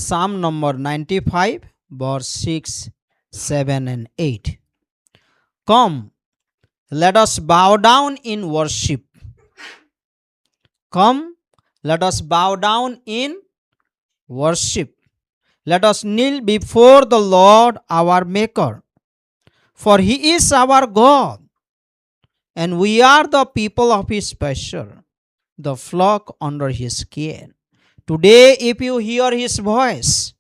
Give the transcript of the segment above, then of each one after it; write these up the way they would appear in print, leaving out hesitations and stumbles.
Psalm number 95, verse 6, 7, and 8. Come, let us bow down in worship. Come, let us bow down in worship. Let us kneel before the Lord our Maker. For he is our God, and we are the people of his pasture, the flock under his care. Today, if you hear his voice,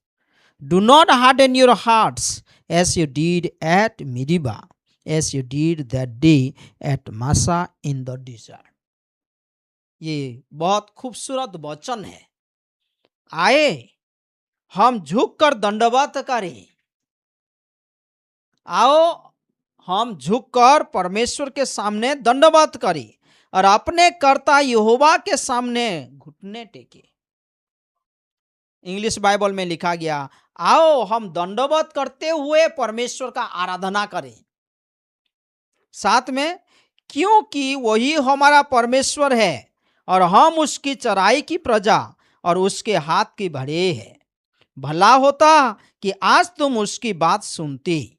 do not harden your hearts as you did at Meribah, as you did that day at Massa in the desert. ये बहुत खूबसूरत वचन है। आए हम झुककर दंडवत करें। आओ हम झुककर परमेश्वर के सामने दंडवत करें और अपने कर्ता यहोवा के सामने घुटने टेके। इंग्लिश बाइबल में लिखा गया, आओ हम दंडवत करते हुए परमेश्वर का आराधना करें। साथ में, क्योंकि वही हमारा परमेश्वर है और हम उसकी चराई की प्रजा और उसके हाथ की भेड़ें हैं। भला होता कि आज तुम उसकी बात सुनती।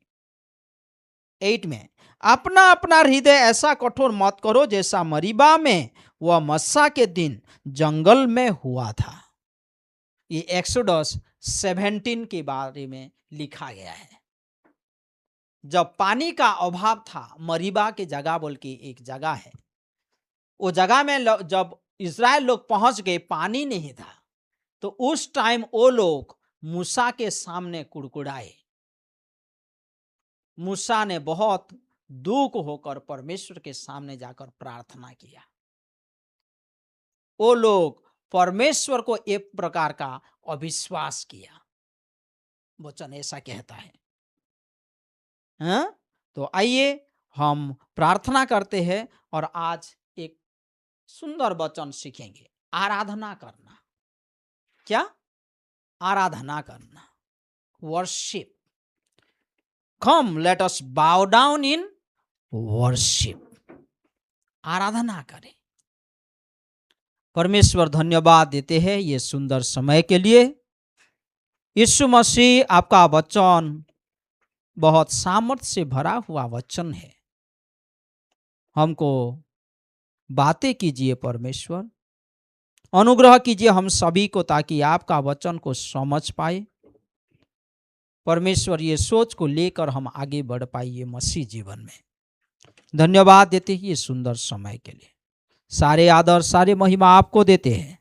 8 में, अपना अपना हृदय ऐसा कठोर मत करो जैसा मरीबा में वह मस्सा के दिन जंगल में हुआ था। ये एक्सोडस 17 के बारे में लिखा गया है। जब पानी का अभाव था, मरीबा के जगह बोल के एक जगह है, वो जगह में जब इजराइल लोग पहुंच गए, पानी नहीं था, तो उस टाइम वो लोग मूसा के सामने कुड़कुड़ाए। मूसा ने बहुत दुख होकर परमेश्वर के सामने जाकर प्रार्थना किया। वो लोग परमेश्वर को एक प्रकार का अविश्वास किया। वचन ऐसा कहता है। तो आइए हम प्रार्थना करते हैं और आज एक सुंदर वचन सीखेंगे। आराधना करना। क्या? आराधना करना। Worship. Come, let us bow down in worship. आराधना करें। परमेश्वर धन्यवाद देते हैं ये सुंदर समय के लिए। यीशु मसीह, आपका वचन बहुत सामर्थ्य से भरा हुआ वचन है। हमको बातें कीजिए परमेश्वर, अनुग्रह कीजिए हम सभी को, ताकि आपका वचन को समझ पाए। परमेश्वर, ये सोच को लेकर हम आगे बढ़ पाइए मसीह जीवन में। धन्यवाद देते हैं ये सुंदर समय के लिए। सारे आदर, सारे महिमा आपको देते हैं।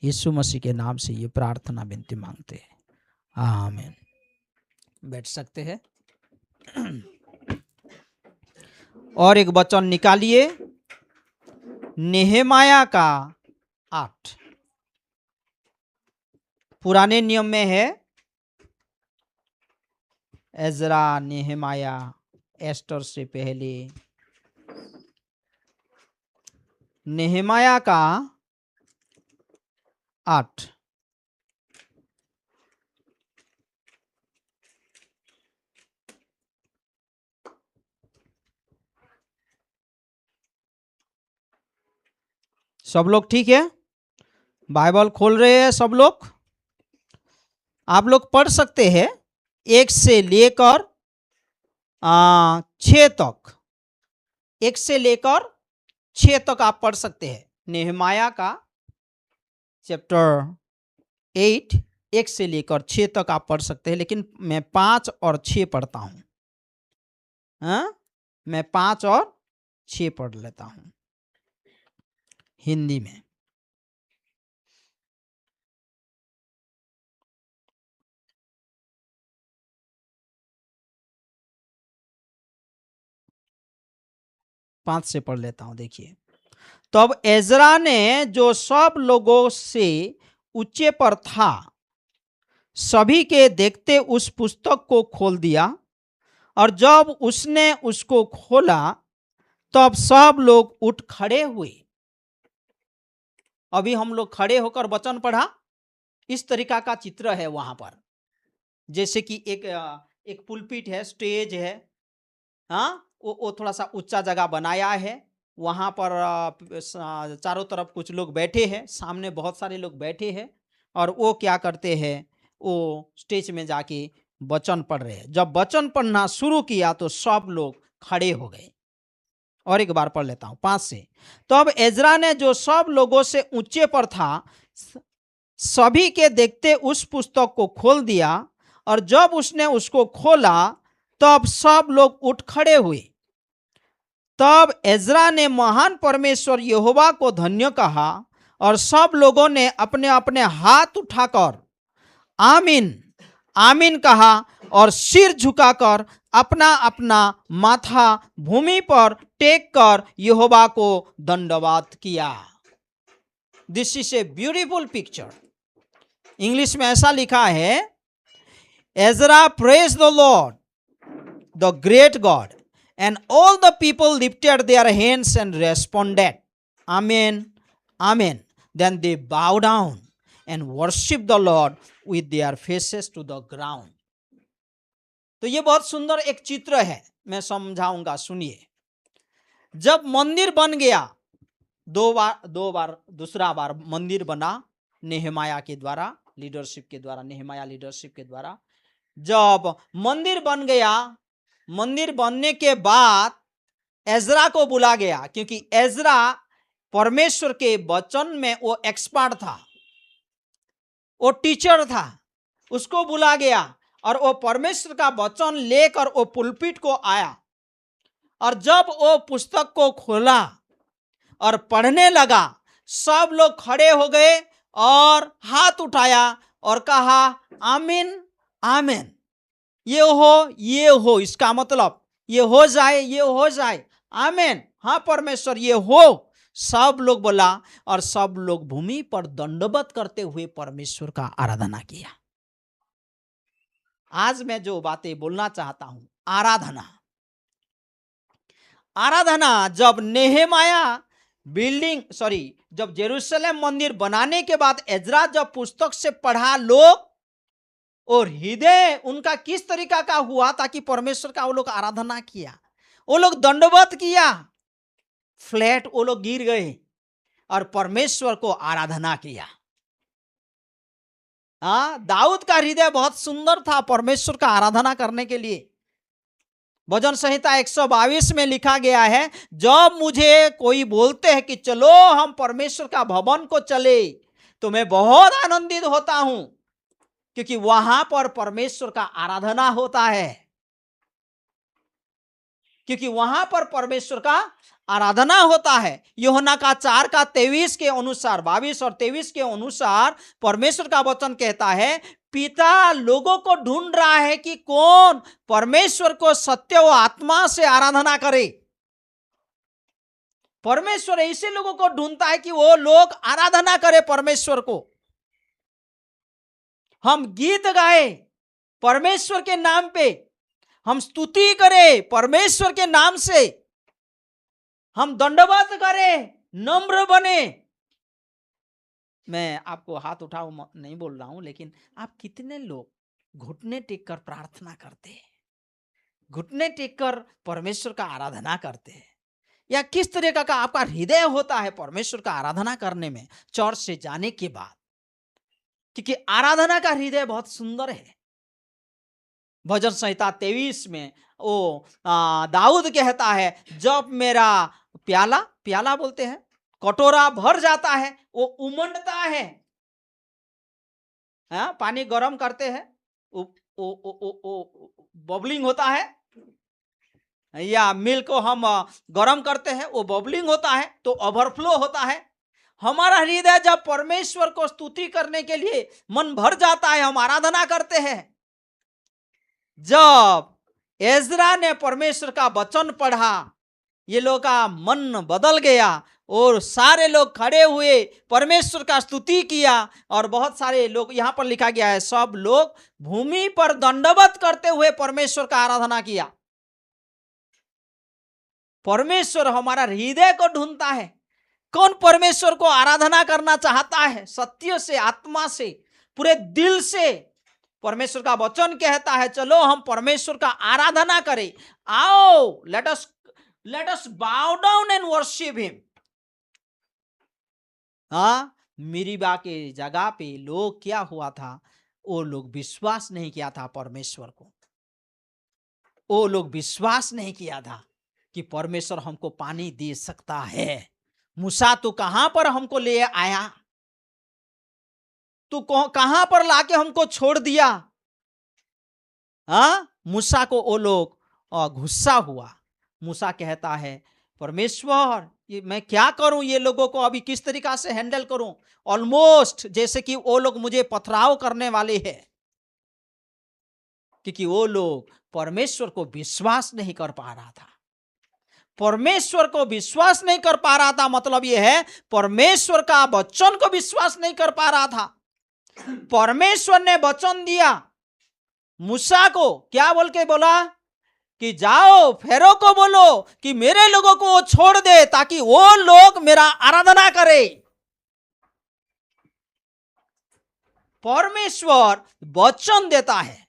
यीशु मसीह के नाम से ये प्रार्थना विनती मांगते हैं, आमीन। बैठ सकते हैं। और एक वचन निकालिए, नेहेमाया का 8। पुराने नियम में है एजरा, नेहेमाया, एस्टर से पहले। नेहेमाया का 8। सब लोग ठीक है? बाइबल खोल रहे हैं सब लोग? आप लोग पढ़ सकते हैं 1 से लेकर 6 तक। 1 से लेकर 6 तक आप पढ़ सकते हैं। नेहमाया का चैप्टर 8 1 से लेकर 6 तक आप पढ़ सकते हैं, लेकिन मैं 5 और 6 पढ़ता हूं। मैं 5 और 6 पढ़ लेता हूं हिंदी में। पांच से पढ़ लेता हूं। देखिए, तब एजरा ने जो सब लोगों से ऊंचे पर था, सभी के देखते उस पुस्तक को खोल दिया, और जब उसने उसको खोला तब सब लोग उठ खड़े हुए। अभी हम लोग खड़े होकर वचन पढ़ा, इस तरीका का चित्र है वहां पर। जैसे कि एक पुलपिट है, स्टेज है, वो थोड़ा सा ऊंचा जगह बनाया है। वहां पर चारों तरफ कुछ लोग बैठे हैं, सामने बहुत सारे लोग बैठे हैं, और वो क्या करते हैं, वो स्टेज में जाके वचन पढ़ रहे हैं। जब वचन पढ़ना शुरू किया तो सब लोग खड़े हो गए। और एक बार पढ़ लेता हूं 5 से। तो अब एजरा ने जो सब लोगों से ऊंचे पर था, सभी के देखते उस पुस्तक को खोल दिया, और जब उसने उसको खोला तब सब लोग उठ खड़े हुए। तब एजरा ने महान परमेश्वर यहोवा को धन्य कहा, और सब लोगों ने अपने अपने हाथ उठाकर आमीन आमीन कहा, और सिर झुकाकर अपना अपना माथा भूमि पर टेक कर यहोवा को दंडवत किया। This is a beautiful picture. English में ऐसा लिखा है, Ezra praise the Lord the great God, and all the people lifted their hands and responded, Amen, Amen. Then they bowed down and worshiped the Lord with their faces to the ground. तो ये बहुत सुंदर एक चित्र है, मैं समझाऊंगा, सुनिए। जब मंदिर बन गया, दूसरा बार मंदिर बना नेहमाया के द्वारा, लीडरशिप के द्वारा, नेहमाया लीडरशिप के द्वारा। जब मंदिर बन गया, मंदिर बनने के बाद एजरा को बुला गया, क्योंकि एजरा परमेश्वर के वचन में वो एक्सपर्ट था, वो टीचर था। उसको बुला गया और वो परमेश्वर का वचन लेकर वो पुलपिट को आया, और जब वो पुस्तक को खोला और पढ़ने लगा, सब लोग खड़े हो गए और हाथ उठाया और कहा, आमीन आमीन, ये हो, इसका मतलब ये हो जाए, ये हो जाए, आमीन, हाँ परमेश्वर ये हो। सब लोग बोला, और सब लोग भूमि पर दंडवत करते हुए परमेश्वर का आराधना किया। आज मैं जो बातें बोलना चाहता हूं, आराधना जब नेहमाया जब जेरूशलेम मंदिर बनाने के बाद एजरा जब पुस्तक से पढ़ा लोग, और हृदय उनका किस तरीका का हुआ, ताकि परमेश्वर का वो लोग आराधना किया, वो लोग दंडवत किया, फ्लैट वो लोग गिर गए और परमेश्वर को आराधना किया। दाऊद का हृदय बहुत सुंदर था परमेश्वर का आराधना करने के लिए। भजन संहिता 122 में लिखा गया है, जब मुझे कोई बोलते हैं कि चलो हम परमेश्वर का भवन को चले, तो मैं बहुत आनंदित होता हूं, क्योंकि वहां पर परमेश्वर का आराधना होता है, क्योंकि वहां पर परमेश्वर का आराधना होता है। यूहन्ना का 4 का 23 के अनुसार, 22 और 23 के अनुसार परमेश्वर का वचन कहता है, पिता लोगों को ढूंढ रहा है कि कौन परमेश्वर को सत्य व आत्मा से आराधना करे। परमेश्वर ऐसे लोगों को ढूंढता है कि वो लोग आराधना करे परमेश्वर को। हम गीत गाए परमेश्वर के नाम पे, हम स्तुति करें परमेश्वर के नाम से, हम दंडवत करें, नम्र बने। मैं आपको हाथ उठाओ नहीं बोल रहा हूं, लेकिन आप कितने लोग घुटने टेक कर प्रार्थना करते हैं, घुटने टेक कर परमेश्वर का आराधना करते हैं, या किस तरह का आपका हृदय होता है परमेश्वर का आराधना करने में चर्च से जाने के बाद? क्योंकि आराधना का हृदय बहुत सुंदर है। भजन संहिता 23 में वो दाऊद कहता है, जब मेरा प्याला बोलते हैं, कटोरा भर जाता है, वो उमंडता है। पानी गर्म करते हैं, बबलिंग होता है, या मिल्क को हम गर्म करते हैं, वो बबलिंग होता है, तो ओवरफ्लो होता है। हमारा हृदय जब परमेश्वर को स्तुति करने के लिए मन भर जाता है, हम आराधना करते हैं। जब एजरा ने परमेश्वर का वचन पढ़ा, ये लोग का मन बदल गया और सारे लोग खड़े हुए परमेश्वर का स्तुति किया। और बहुत सारे लोग, यहां पर लिखा गया है, सब लोग भूमि पर दंडवत करते हुए परमेश्वर का आराधना किया। परमेश्वर हमारा हृदय को ढूंढता है। कौन परमेश्वर को आराधना करना चाहता है सत्य से, आत्मा से, पूरे दिल से? परमेश्वर का वचन कहता है, चलो हम परमेश्वर का आराधना करें, आओ let us bow down and worship him. Meribah के जगह पे लोग क्या हुआ था, वो लोग विश्वास नहीं किया था परमेश्वर को। वो लोग विश्वास नहीं किया था कि परमेश्वर हमको पानी दे सकता है। मूसा तू कहां पर हमको ले आया, तू कहां पर लाके हमको छोड़ दिया। हाँ, मूसा को वो लोग गुस्सा हुआ। मूसा कहता है परमेश्वर ये मैं क्या करूं, ये लोगों को अभी किस तरीका से हैंडल करूं। ऑलमोस्ट जैसे कि वो लोग मुझे पथराव करने वाले हैं, क्योंकि वो लोग परमेश्वर को विश्वास नहीं कर पा रहा था। परमेश्वर को विश्वास नहीं कर पा रहा था मतलब यह है परमेश्वर का वचन को विश्वास नहीं कर पा रहा था। परमेश्वर ने वचन दिया मूसा को, क्या बोल के बोला कि जाओ फेरो को बोलो कि मेरे लोगों को वो छोड़ दे ताकि वो लोग मेरा आराधना करे। परमेश्वर वचन देता है,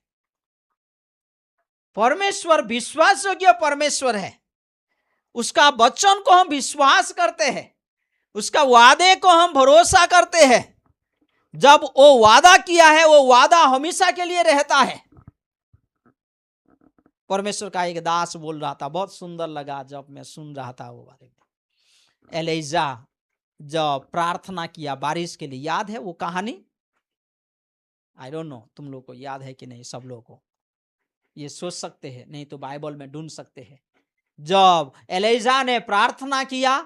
परमेश्वर विश्वास योग्य परमेश्वर है। उसका वचन को हम विश्वास करते हैं, उसका वादे को हम भरोसा करते हैं। जब वो वादा किया है वो वादा हमेशा के लिए रहता है। परमेश्वर का एक दास बोल रहा था, बहुत सुंदर लगा जब मैं सुन रहा था वो बारे में। एलिजा जब प्रार्थना किया बारिश के लिए, याद है वो कहानी? आई डोंट नो तुम लोग को याद है कि नहीं। सब लोगों को ये सोच सकते हैं, नहीं तो बाइबल में ढूंढ सकते हैं। जब एलिजा ने प्रार्थना किया,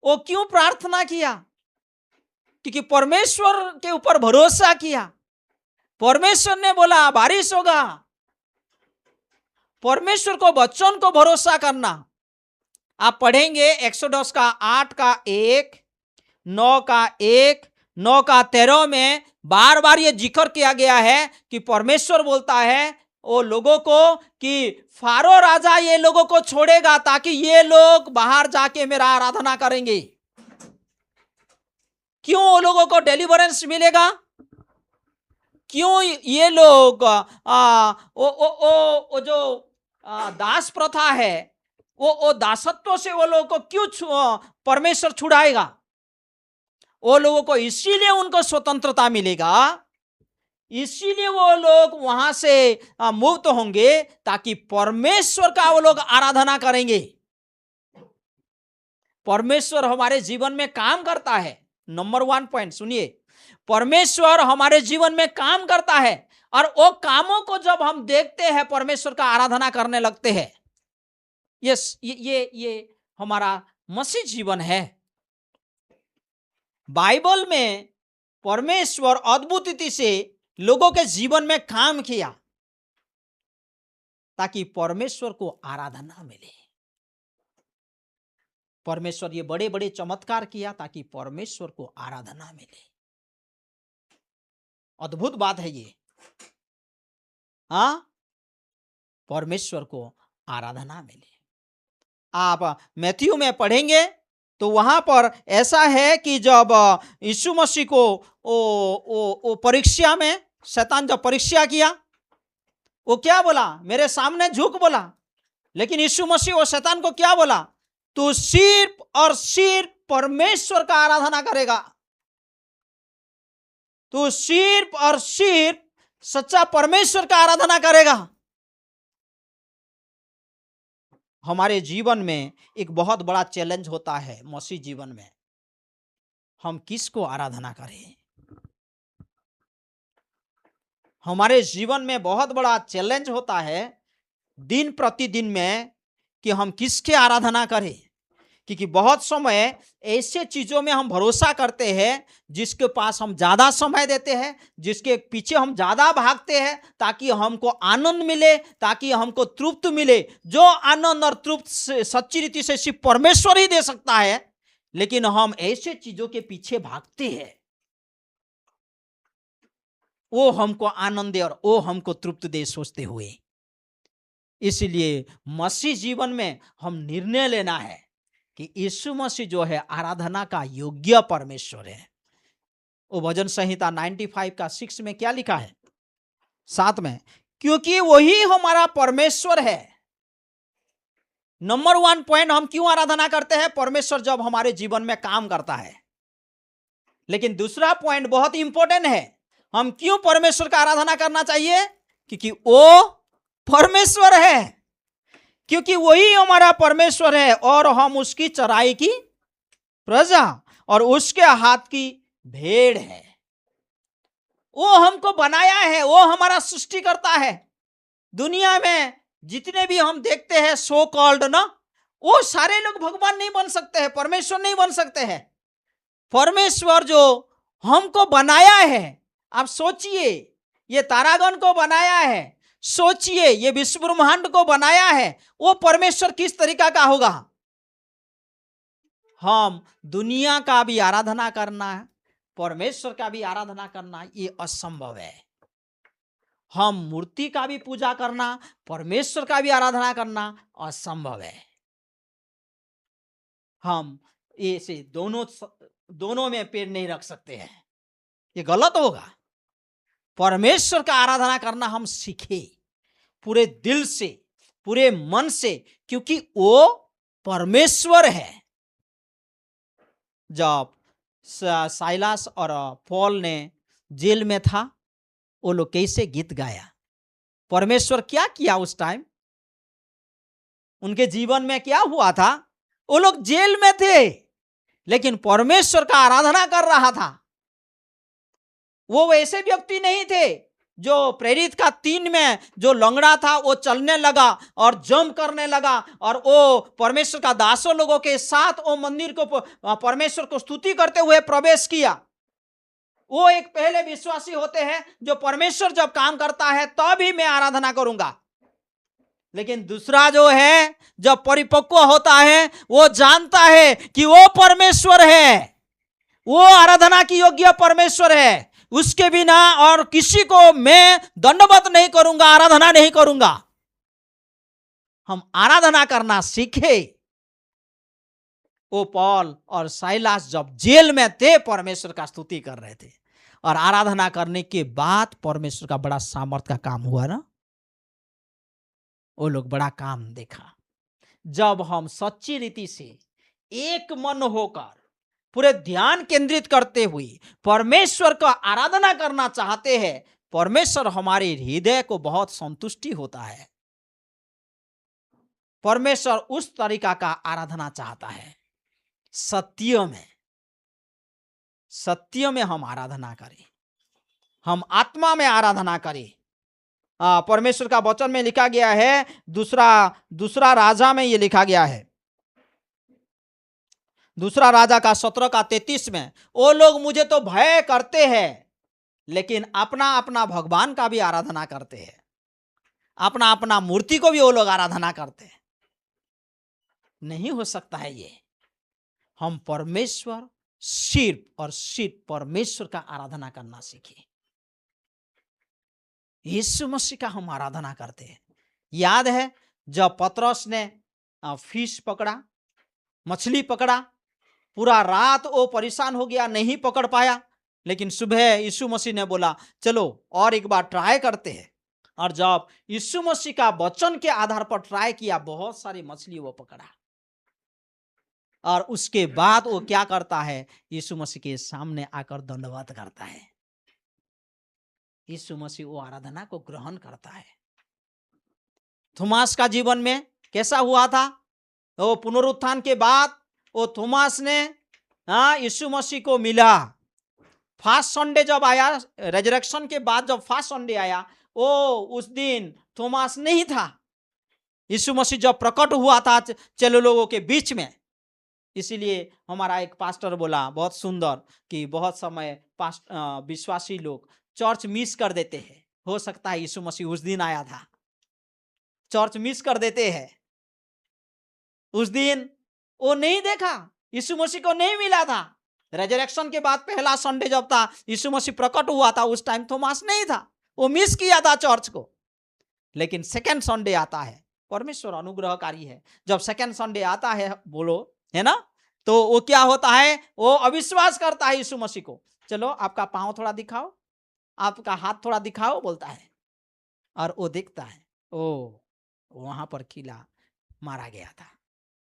वो क्यों प्रार्थना किया? क्योंकि परमेश्वर के ऊपर भरोसा किया। परमेश्वर ने बोला बारिश होगा। परमेश्वर को वचन को भरोसा करना। आप पढ़ेंगे एक्सोडस का 8 का 1, 9 का 1, 9 का 13 में बार बार ये जिक्र किया गया है कि परमेश्वर बोलता है वो लोगों को कि फारो राजा ये लोगों को छोड़ेगा ताकि ये लोग बाहर जाके मेरा आराधना करेंगे। क्यों वो लोगों को डिलीवरेंस मिलेगा? क्यों ये लोग वो जो दास प्रथा है वो दासत्व से वो लोगों को क्यों परमेश्वर छुड़ाएगा? वो लोगों को इसीलिए उनको स्वतंत्रता मिलेगा, इसीलिए वो लोग वहां से मुक्त होंगे ताकि परमेश्वर का वो लोग आराधना करेंगे। परमेश्वर हमारे जीवन में काम करता है। नंबर 1 पॉइंट सुनिए, परमेश्वर हमारे जीवन में काम करता है और वो कामों को जब हम देखते हैं परमेश्वर का आराधना करने लगते हैं। यस, ये हमारा मसीह जीवन है। बाइबल में परमेश्वर अद्भुत रीति से लोगों के जीवन में काम किया ताकि परमेश्वर को आराधना मिले। परमेश्वर ये बड़े बड़े चमत्कार किया ताकि परमेश्वर को आराधना मिले। अद्भुत बात है ये। हाँ, परमेश्वर को आराधना मिले। आप मैथ्यू में पढ़ेंगे तो वहां पर ऐसा है कि जब यीशु मसीह को वो परीक्षा में शैतान जब परीक्षा किया, वो क्या बोला? मेरे सामने झुक बोला। लेकिन यीशु मसीह वो शैतान को क्या बोला? तू सिर्फ और सिर्फ परमेश्वर का आराधना करेगा, तू सिर्फ और सिर्फ सच्चा परमेश्वर का आराधना करेगा। हमारे जीवन में एक बहुत बड़ा चैलेंज होता है मसीह जीवन में, हम किसको आराधना करें। हमारे जीवन में बहुत बड़ा चैलेंज होता है दिन प्रतिदिन में कि हम किसके आराधना करें। क्योंकि बहुत समय ऐसे चीजों में हम भरोसा करते हैं जिसके पास हम ज्यादा समय देते हैं, जिसके पीछे हम ज्यादा भागते हैं ताकि हमको आनंद मिले, ताकि हमको तृप्त मिले। जो आनंद और तृप्त सच्ची रीति से सिर्फ परमेश्वर ही दे सकता है, लेकिन हम ऐसे चीजों के पीछे भागते हैं, वो हमको आनंद दे और वो हमको तृप्त दे सोचते हुए। इसलिए मसीह जीवन में हम निर्णय लेना है कि यीशु मसीह जो है आराधना का योग्य परमेश्वर है। वो भजन संहिता 95 का 6 में क्या लिखा है? 7 में, क्योंकि वही हमारा परमेश्वर है। नंबर 1 पॉइंट, हम क्यों आराधना करते हैं? परमेश्वर जब हमारे जीवन में काम करता है। लेकिन दूसरा पॉइंट बहुत इंपॉर्टेंट है, हम क्यों परमेश्वर का आराधना करना चाहिए? क्योंकि वो परमेश्वर है, क्योंकि वही हमारा परमेश्वर है और हम उसकी चराई की प्रजा और उसके हाथ की भेड़ है। वो हमको बनाया है, वो हमारा सृष्टि करता है। दुनिया में जितने भी हम देखते हैं सो कॉल्ड ना, वो सारे लोग भगवान नहीं बन सकते हैं, परमेश्वर नहीं बन सकते हैं। परमेश्वर जो हमको बनाया है, आप सोचिए, ये तारागण को बनाया है, सोचिए ये विश्व ब्रह्मांड को बनाया है, वो परमेश्वर किस तरीका का होगा? हम दुनिया का भी आराधना करना है, परमेश्वर का भी आराधना करना ये असंभव है। हम मूर्ति का भी पूजा करना, परमेश्वर का भी आराधना करना असंभव है। हम ऐसे दोनों में पैर नहीं रख सकते हैं, ये गलत होगा। परमेश्वर का आराधना करना हम सीखे पूरे दिल से, पूरे मन से, क्योंकि वो परमेश्वर है। जब साइलास और पॉल ने जेल में था, वो लोग कैसे गीत गाया, परमेश्वर क्या किया उस टाइम, उनके जीवन में क्या हुआ था? वो लोग जेल में थे लेकिन परमेश्वर का आराधना कर रहा था। वो वैसे व्यक्ति नहीं थे जो प्रेरित का 3 में जो लंगड़ा था वो चलने लगा और जंप करने लगा और वो परमेश्वर का दासों लोगों के साथ वो मंदिर को परमेश्वर को स्तुति करते हुए प्रवेश किया। वो एक पहले विश्वासी होते हैं जो परमेश्वर जब काम करता है तभी मैं आराधना करूंगा। लेकिन दूसरा जो है जब परिपक्व होता है वो जानता है कि वो परमेश्वर है, वो आराधना की योग्य परमेश्वर है, उसके बिना और किसी को मैं दंडवत नहीं करूंगा, आराधना नहीं करूंगा। हम आराधना करना सीखे। वो पॉल और साइलास जब जेल में थे परमेश्वर का स्तुति कर रहे थे और आराधना करने के बाद परमेश्वर का बड़ा सामर्थ का काम हुआ ना, वो लोग बड़ा काम देखा। जब हम सच्ची रीति से एक मन होकर पूरे ध्यान केंद्रित करते हुए परमेश्वर का आराधना करना चाहते हैं, परमेश्वर हमारे हृदय को बहुत संतुष्टि होता है। परमेश्वर उस तरीका का आराधना चाहता है, सत्य में हम आराधना करें, हम आत्मा में आराधना करें। परमेश्वर का वचन में लिखा गया है, दूसरा राजा में ये लिखा गया है, दूसरा राजा का 17 का 33 में, वो लोग मुझे तो भय करते हैं लेकिन अपना अपना भगवान का भी आराधना करते हैं, अपना अपना मूर्ति को भी वो लोग आराधना करते हैं। नहीं हो सकता है ये। हम परमेश्वर सिर्फ और सिर्फ परमेश्वर का आराधना करना सीखे। यीशु मसीह का हम आराधना करते हैं। याद है जब पतरस ने फिश पकड़ा, मछली पकड़ा, पूरा रात वो परेशान हो गया, नहीं पकड़ पाया, लेकिन सुबह यीशु मसीह ने बोला चलो और एक बार ट्राई करते हैं। और जब यीशु मसीह का वचन के आधार पर ट्राई किया, बहुत सारी मछली वो पकड़ा। और उसके बाद वो क्या करता है, यीशु मसीह के सामने आकर दंडवत करता है। यीशु मसीह वो आराधना को ग्रहण करता है। थोमास का जीवन में कैसा हुआ था? वो पुनरुत्थान के बाद वो थोमास ने यीशु मसीह को मिला। फास्ट संडे जब आया, रेजरेक्शन के बाद जब फास्ट संडे आया, वो उस दिन थोमास नहीं था। यीशु मसीह जब प्रकट हुआ था चलो लोगों के बीच में, इसीलिए हमारा एक पास्टर बोला बहुत सुंदर कि बहुत समय विश्वासी लोग चर्च मिस कर देते हैं। हो सकता है यीशु मसीह उस दिन आया था, चर्च मिस कर देते हैं। उस दिन वो नहीं देखा, यीशु मसीह को नहीं मिला था। रेजरेक्शन के बाद पहला संडे जब था, यीशु मसीह प्रकट हुआ था, उस टाइम थोमास नहीं था, वो मिस किया था चर्च को। लेकिन सेकेंड संडे आता है, परमेश्वर अनुग्रहकारी है। जब सेकेंड संडे आता है, बोलो है ना, तो वो क्या होता है, वो अविश्वास करता है यीशु मसीह को। चलो आपका पांव थोड़ा दिखाओ, आपका हाथ थोड़ा दिखाओ, बोलता है। और वो देखता है, ओ वहां पर कीला मारा गया था,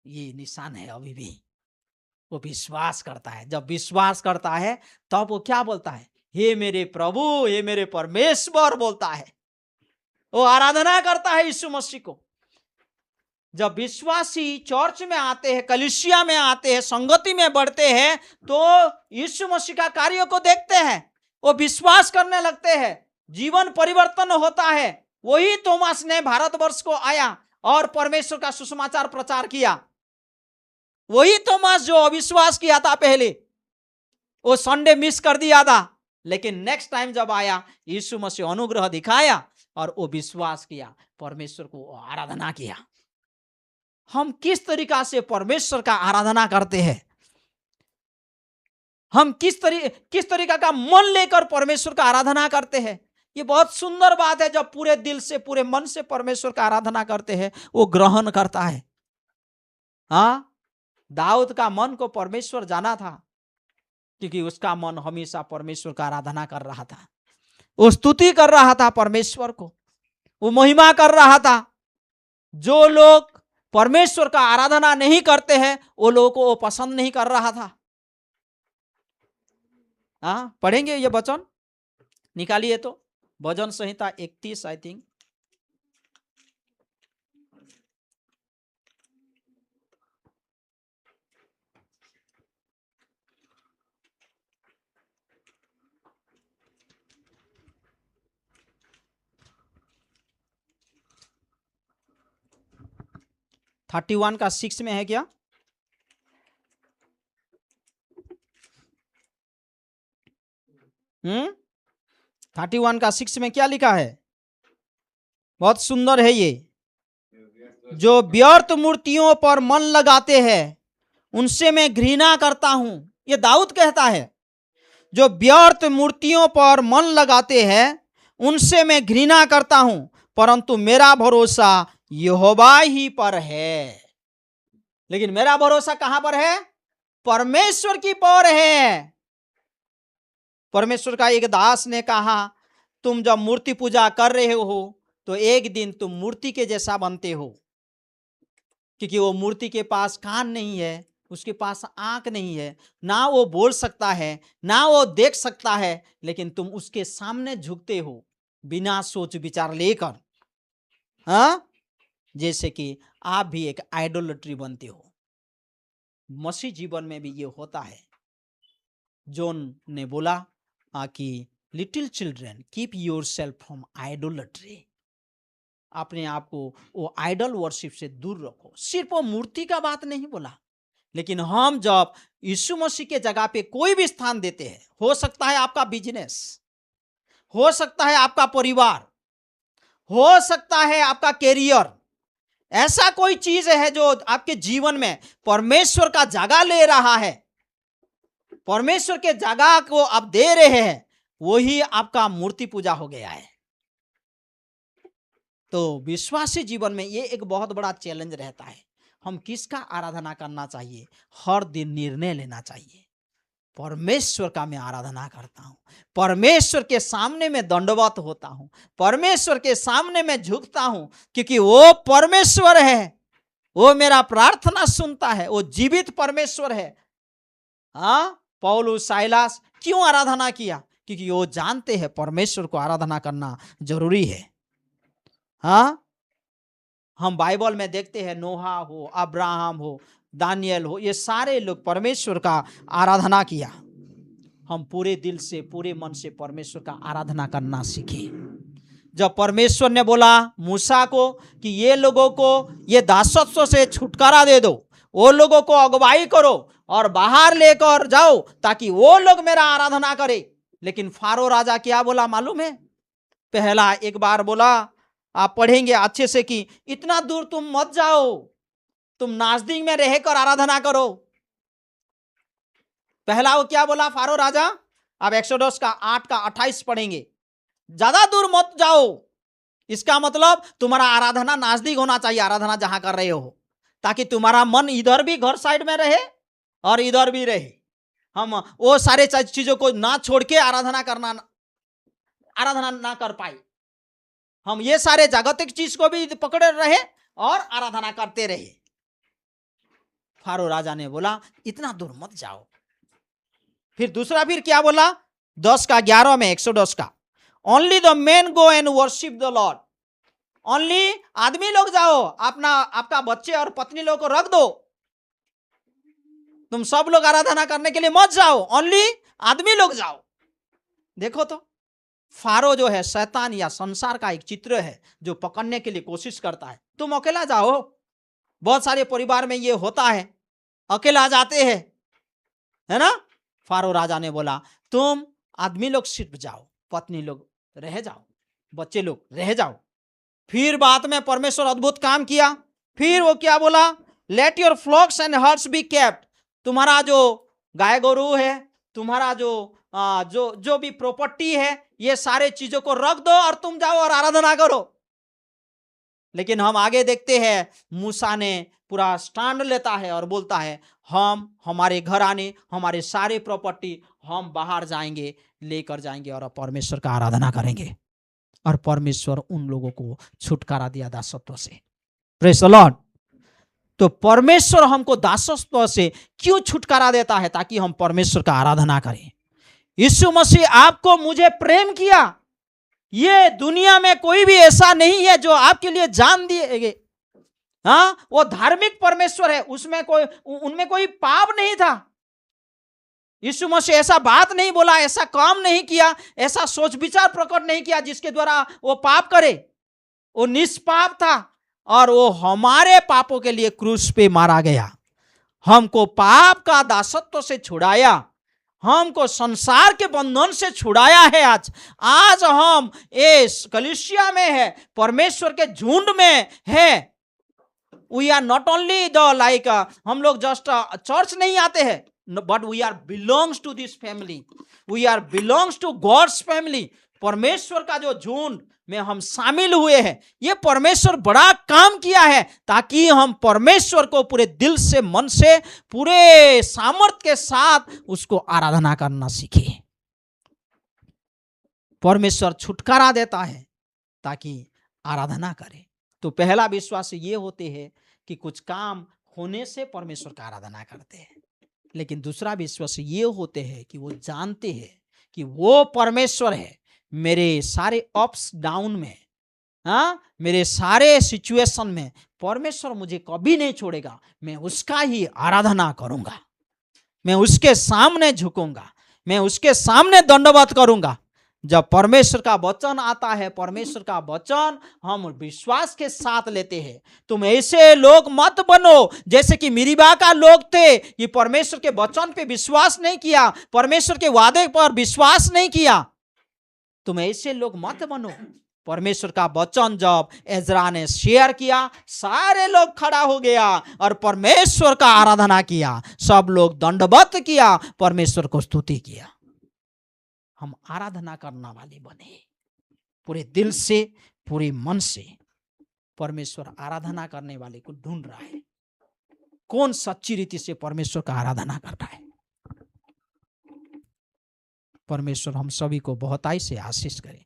ये निशान है अभी भी। वो विश्वास करता है। जब विश्वास करता है तब वो क्या बोलता है, हे मेरे प्रभु, हे मेरे परमेश्वर बोलता है। वो आराधना करता है यीशु मसीह को। जब विश्वासी चर्च में आते हैं, कलीसिया में आते हैं, संगति में बढ़ते हैं, तो यीशु मसीह का कार्य को देखते हैं, वो विश्वास करने लगते हैं, जीवन परिवर्तन होता है। वही थॉमस ने भारतवर्ष को आया और परमेश्वर का सुसमाचार प्रचार किया। वही थॉमस जो अविश्वास किया था पहले, वो संडे मिस कर दिया था, लेकिन नेक्स्ट टाइम जब आया, यीशु मसीह अनुग्रह दिखाया और वो विश्वास किया, परमेश्वर को आराधना किया। हम किस तरीका से परमेश्वर का आराधना करते हैं? हम किस तरीका का मन लेकर परमेश्वर का आराधना करते हैं? ये बहुत सुंदर बात है। जब पूरे दिल से, पूरे मन से परमेश्वर का आराधना करते हैं, वो ग्रहण करता है। हाँ, दाऊद का मन को परमेश्वर जाना था, क्योंकि उसका मन हमेशा परमेश्वर का आराधना कर रहा था। वो स्तुति कर रहा था परमेश्वर को, वो महिमा कर रहा था। जो लोग परमेश्वर का आराधना नहीं करते हैं, वो लोगों को वो पसंद नहीं कर रहा था। हाँ, पढ़ेंगे ये वचन, निकालिए तो, भजन संहिता 31 आई थिंक। थर्टी 31 का 6 में है क्या? हम्म, 31 का 6 में क्या लिखा है? बहुत सुंदर है ये। जो व्यर्थ मूर्तियों पर मन लगाते हैं, उनसे मैं घृणा करता हूं। ये दाऊद कहता है, जो व्यर्थ मूर्तियों पर मन लगाते हैं, उनसे मैं घृणा करता हूं, परंतु मेरा भरोसा यहोवा ही पर है। लेकिन मेरा भरोसा कहां पर है? परमेश्वर की पर है। परमेश्वर का एक दास ने कहा, तुम जब मूर्ति पूजा कर रहे हो तो एक दिन तुम मूर्ति के जैसा बनते हो, क्योंकि वो मूर्ति के पास कान नहीं है, उसके पास आंख नहीं है, ना वो बोल सकता है, ना वो देख सकता है, लेकिन तुम उसके सामने झुकते हो बिना सोच विचार लेकर। हाँ, जैसे कि आप भी एक आइडोलेट्री बनते हो। मसीह जीवन में भी ये होता है। जॉन ने बोला कि little children keep yourself from idolatry. अपने आप को वो आइडल वर्शिप से दूर रखो। सिर्फ वो मूर्ति का बात नहीं बोला, लेकिन हम जब यीशु मसीह के जगह पे कोई भी स्थान देते हैं, हो सकता है आपका बिजनेस, हो सकता है आपका परिवार, हो सकता है आपका कैरियर, ऐसा कोई चीज है जो आपके जीवन में परमेश्वर का जगह ले रहा है, परमेश्वर के जगह को आप दे रहे हैं, वही आपका मूर्ति पूजा हो गया है। तो विश्वासी जीवन में ये एक बहुत बड़ा चैलेंज रहता है। हम किसका आराधना करना चाहिए? हर दिन निर्णय लेना चाहिए, परमेश्वर का मैं आराधना करता हूं, परमेश्वर के सामने मैं दंडवत होता हूं, परमेश्वर के सामने मैं झुकता हूं, क्योंकि वो परमेश्वर है, वो मेरा प्रार्थना सुनता है, वो जीवित परमेश्वर है। हाँ, पौलुस साइलास क्यों आराधना किया? क्योंकि वो जानते हैं परमेश्वर को आराधना करना जरूरी है। हाँ, हम बाइबल में देखते हैं, नोहा हो, अब्राहम हो, दानियल हो, ये सारे लोग परमेश्वर का आराधना किया। हम पूरे दिल से, पूरे मन से परमेश्वर का आराधना करना सीखें। जब परमेश्वर ने बोला मूसा को कि ये लोगों को ये दासत्व से छुटकारा दे दो, वो लोगों को अगुवाई करो और बाहर लेकर जाओ ताकि वो लोग मेरा आराधना करे, लेकिन फारो राजा क्या बोला मालूम है? पहला एक बार बोला, आप पढ़ेंगे अच्छे से कि इतना दूर तुम मत जाओ, तुम नजदीक में रहकर आराधना करो। पहला वो क्या बोला फारो राजा? आप एक्सोडस का 8 का 28 पढ़ेंगे, ज्यादा दूर मत जाओ। इसका मतलब तुम्हारा आराधना नजदीक होना चाहिए, आराधना जहां कर रहे हो, ताकि तुम्हारा मन इधर भी घर साइड में रहे और इधर भी रहे। हम वो सारे चीजों को ना छोड़ के आराधना ना कर पाए। हम ये सारे जागतिक चीज को भी पकड़े रहे और आराधना करते रहे। फारो राजा ने बोला इतना दूर मत जाओ। फिर दूसरा फिर क्या बोला? 10:11 में, 110 का, only the main go and worship the Lord. Only आदमी लोग जाओ, आपका बच्चे और पत्नी लोग को रख दो, तुम सब लोग आराधना करने के लिए मत जाओ, ओनली आदमी लोग जाओ। देखो तो फारो जो है शैतान या संसार का एक चित्र है जो पकड़ने के लिए कोशिश करता है। तुम अकेला जाओ, बहुत सारे परिवार में ये होता है, अकेला जाते हैं, है ना। फारो राजा ने बोला तुम आदमी लोग सिर्फ जाओ, पत्नी लोग रह जाओ, बच्चे लोग रह जाओ। फिर बाद में परमेश्वर अद्भुत काम किया। फिर वो क्या बोला, let your flocks and herds be kept. तुम्हारा जो गाय गोरू है, तुम्हारा जो भी प्रॉपर्टी है, ये सारे चीजों को रख दो और तुम जाओ और आराधना करो। लेकिन हम आगे देखते हैं, मूसा ने पूरा स्टैंड लेता है और बोलता है हम हमारे घर आने, हमारे सारे प्रॉपर्टी हम बाहर जाएंगे, लेकर जाएंगे और परमेश्वर का आराधना करेंगे। और परमेश्वर उन लोगों को छुटकारा दिया दासत्व से। Praise the Lord. तो परमेश्वर हमको दासत्व से क्यों छुटकारा देता है? ताकि हम परमेश्वर का आराधना करें। यीशु मसीह आपको मुझे प्रेम किया। ये दुनिया में कोई भी ऐसा नहीं है जो आपके लिए जान दिए। हाँ, वो धार्मिक परमेश्वर है, उनमें कोई पाप नहीं था। यीशु मसीह ऐसा बात नहीं बोला, ऐसा काम नहीं किया, ऐसा सोच विचार प्रकट नहीं किया जिसके द्वारा वो पाप करे। वो निष्पाप था और वो हमारे पापों के लिए क्रूस पे मारा गया। हमको पाप का दासत्व से छुड़ाया, हमको संसार के बंधन से छुड़ाया है। आज हम इस कलीसिया में है, परमेश्वर के झुंड में है। We are not only the हम लोग जस्ट चर्च नहीं आते हैं, but we are belongs to this family, we are belongs to God's family. परमेश्वर का जो झुंड में हम शामिल हुए हैं। ये परमेश्वर बड़ा काम किया है ताकि हम परमेश्वर को पूरे दिल से, मन से, पूरे सामर्थ्य के साथ उसको आराधना करना सीखे। परमेश्वर छुटकारा देता है ताकि आराधना करें। तो पहला विश्वास ये होते हैं कि कुछ काम होने से परमेश्वर का आराधना करते हैं। लेकिन दूसरा विश्वास ये होते हैं कि वो जानते हैं कि वो परमेश्वर है, मेरे सारे अप्स डाउन में, हाँ, मेरे सारे सिचुएशन में परमेश्वर मुझे कभी नहीं छोड़ेगा। मैं उसका ही आराधना करूंगा, मैं उसके सामने झुकूंगा, मैं उसके सामने दंडवत करूंगा। जब परमेश्वर का वचन आता है, परमेश्वर का वचन हम विश्वास के साथ लेते हैं। तुम ऐसे लोग मत बनो जैसे कि मिरीबा का लोग थे, कि परमेश्वर के वचन पे विश्वास नहीं किया, परमेश्वर के वादे पर विश्वास नहीं किया। तुम ऐसे लोग मत बनो। परमेश्वर का वचन जब एजरा ने शेयर किया, सारे लोग खड़ा हो गया और परमेश्वर का आराधना किया। सब लोग दंडवत किया, परमेश्वर को स्तुति किया। हम आराधना करने वाले बने, पूरे दिल से, पूरे मन से। परमेश्वर आराधना करने वाले को ढूंढ रहा है। कौन सच्ची रीति से परमेश्वर का आराधना कर रहा है? परमेश्वर हम सभी को बहुताई से आशीष करे।